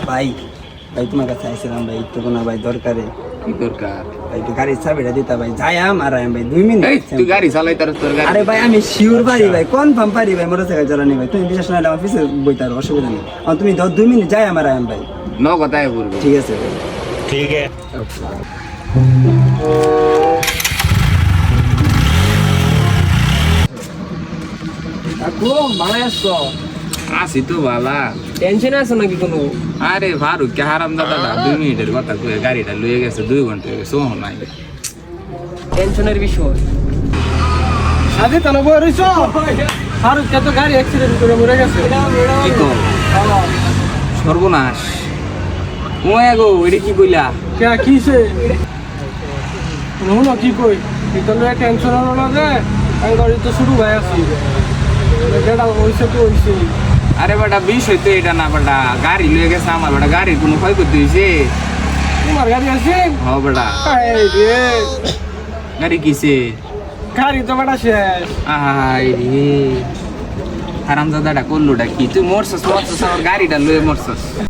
ভাই ভাই তোমার কাছে আইছিলাম ভাই, একটু কোনো ভাই দরকারে। কি দরকার? ভাই একটু গাড়ির চাবিটা দিতা ভাই, যাইয়াম আর আইম ভাই 2 মিনিট। এই তুই গাড়ি চালাই তার তোর গাড়ি। আরে ভাই আমি শিওর পারি ভাই, কনফার্ম পারি ভাই মোটরসাইকেল চালানি ভাই। তুমি বিশ্বাস না হলে আমার পিছে বইতার অসুবিধা নেই। আর তুমি 2 মিনিট যাই আমার আইম ভাই। ন কথাই বলবো। ঠিক আছে ভাই। ठीक है। কাকু ভালো আছো? আসি তো বালা। টেনশন আছো নাকি কোনো? আরে ফারুক কে হারাম দাদাটা 2 মিনিটের কথা কয়ে গাড়িটা লয়ে গেছে 2 ঘন্টা হয়ে গেছে, ও নাই। টেনশনের বিষয়। সাথে তানো বই রইছো ফারুক কে তো গাড়ি অ্যাক্সিডেন্ট করে মরে গেছে। কি কো? সর্বনাশ। ও এগো এটা কি কইলা? কে কিছে নুনো কি কই ইতলে টেনশন হলো না যে আমি গাড়ি তো শুরু হয়ে আছি যেটা হইছে তো হইছে। আরে বেটা বিষয় তো এটা না বেটা, গাড়ি লয়ে গেছে আমার বেটা, গাড়ির কোনো ক্ষয়ক্ষতি হয়েছে? তোমার গাড়ি আছে? হ বেটা। এই রে গাড়ি কিসে? গাড়ি তো বেটা শেষ। আহাই রে হারাম দাদাটা করলোটা কি? তুই মরছস আমার গাড়িটা লয়ে মরছস।